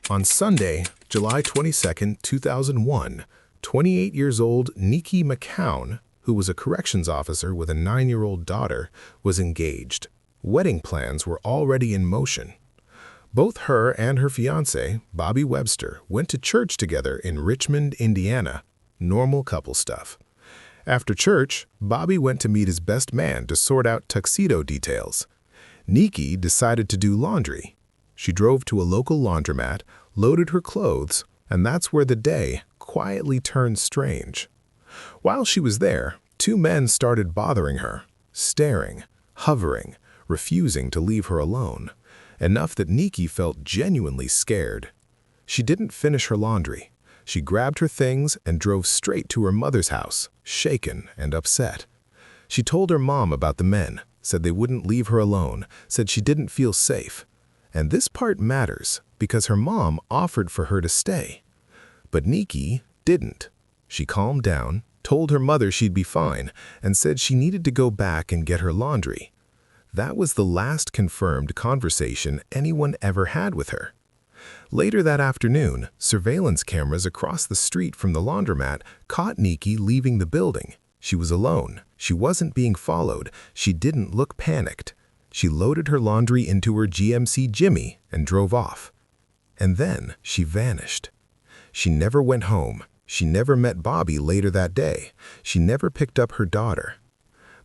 On Sunday, July 22, 2001, 28 years old Niqui McCown, who was a corrections officer with a 9-year-old daughter, was engaged. Wedding plans were already in motion. Both her and her fiancé, Bobby Webster, went to church together in Richmond, Indiana. Normal couple stuff. After church, Bobby went to meet his best man to sort out tuxedo details. Niqui decided to do laundry. She drove to a local laundromat, loaded her clothes, and that's where the day quietly turned strange. While she was there, two men started bothering her, staring, hovering, refusing to leave her alone, enough that Niqui felt genuinely scared. She didn't finish her laundry. She grabbed her things and drove straight to her mother's house, shaken and upset. She told her mom about the men, said they wouldn't leave her alone, said she didn't feel safe. And this part matters because her mom offered for her to stay. But Niqui didn't. She calmed down, told her mother she'd be fine, and said she needed to go back and get her laundry. That was the last confirmed conversation anyone ever had with her. Later that afternoon, surveillance cameras across the street from the laundromat caught Niqui leaving the building. She was alone. She wasn't being followed. She didn't look panicked. She loaded her laundry into her GMC Jimmy and drove off. And then she vanished. She never went home. She never met Bobby later that day. She never picked up her daughter.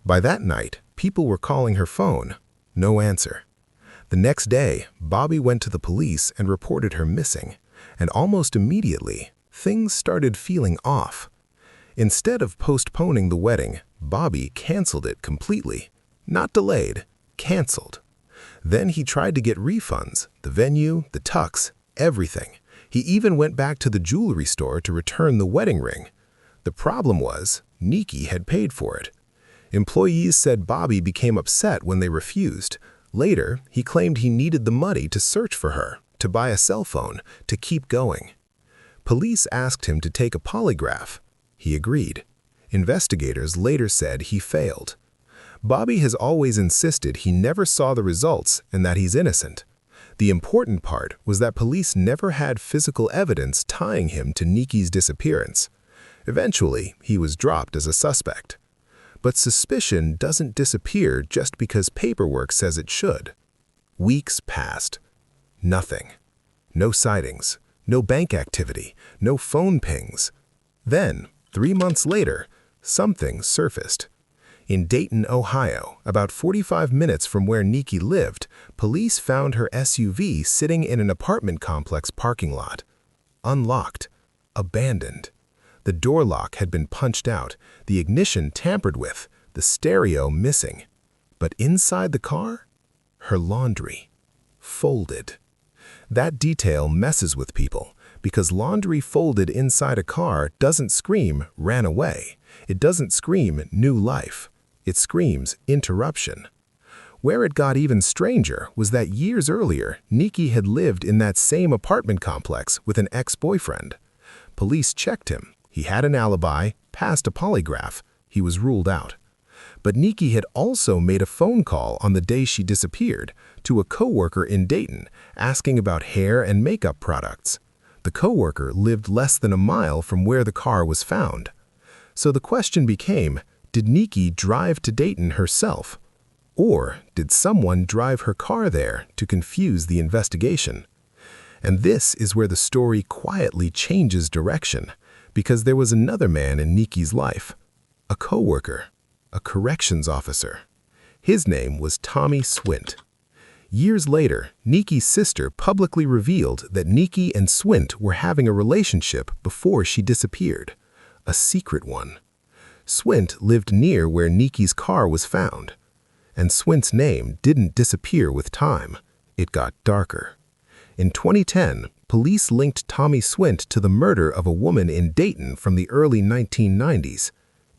By that night, people were calling her phone. No answer. The next day, Bobby went to the police and reported her missing. And almost immediately, things started feeling off. Instead of postponing the wedding, Bobby canceled it completely. Not delayed, canceled. Then he tried to get refunds, the venue, the tux, everything. He even went back to the jewelry store to return the wedding ring. The problem was, Niqui had paid for it. Employees said Bobby became upset when they refused. Later, he claimed he needed the money to search for her, to buy a cell phone, to keep going. Police asked him to take a polygraph. He agreed. Investigators later said he failed. Bobby has always insisted he never saw the results and that he's innocent. The important part was that police never had physical evidence tying him to Niqui's disappearance. Eventually, he was dropped as a suspect. But suspicion doesn't disappear just because paperwork says it should. Weeks passed. Nothing. No sightings, no bank activity, no phone pings. Then, 3 months later, something surfaced. In Dayton, Ohio, about 45 minutes from where Niqui lived, police found her SUV sitting in an apartment complex parking lot. Unlocked. Abandoned. The door lock had been punched out, the ignition tampered with, the stereo missing. But inside the car? Her laundry. Folded. That detail messes with people, because laundry folded inside a car doesn't scream "ran away." It doesn't scream "new life." It screams interruption. Where it got even stranger was that years earlier, Niqui had lived in that same apartment complex with an ex-boyfriend. Police checked him. He had an alibi, passed a polygraph. He was ruled out. But Niqui had also made a phone call on the day she disappeared to a coworker in Dayton asking about hair and makeup products. The coworker lived less than a mile from where the car was found. So the question became, did Niqui drive to Dayton herself? Or did someone drive her car there to confuse the investigation? And this is where the story quietly changes direction, because there was another man in Niqui's life, a coworker, a corrections officer. His name was Tommy Swint. Years later, Niqui's sister publicly revealed that Niqui and Swint were having a relationship before she disappeared, a secret one. Swint lived near where Niqui's car was found. And Swint's name didn't disappear with time. It got darker. In 2010, police linked Tommy Swint to the murder of a woman in Dayton from the early 1990s.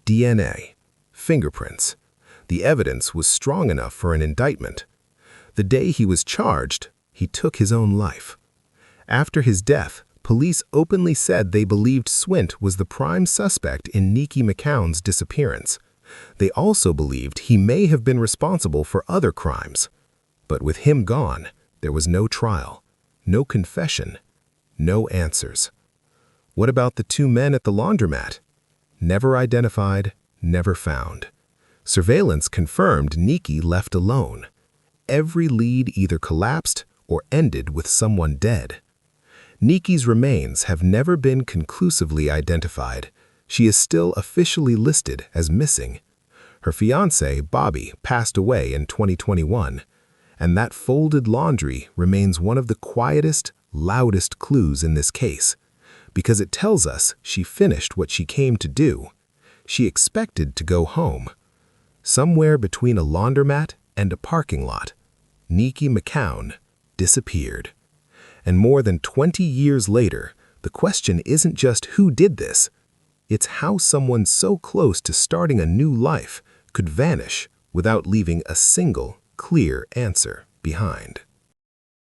DNA. Fingerprints. The evidence was strong enough for an indictment. The day he was charged, he took his own life. After his death, police openly said they believed Swint was the prime suspect in Niqui McCown's disappearance. They also believed he may have been responsible for other crimes. But with him gone, there was no trial, no confession, No answers. What about the two men at the laundromat? Never identified, never found. Surveillance confirmed Niqui left alone. Every lead either collapsed or ended with someone dead. Niqui's remains have never been conclusively identified. She is still officially listed as missing. Her fiancé, Bobby, passed away in 2021, and that folded laundry remains one of the quietest, loudest clues in this case, because it tells us she finished what she came to do. She expected to go home. Somewhere between a laundromat and a parking lot, Niqui McCown disappeared. And more than 20 years later, the question isn't just who did this, it's how someone so close to starting a new life could vanish without leaving a single, clear answer behind.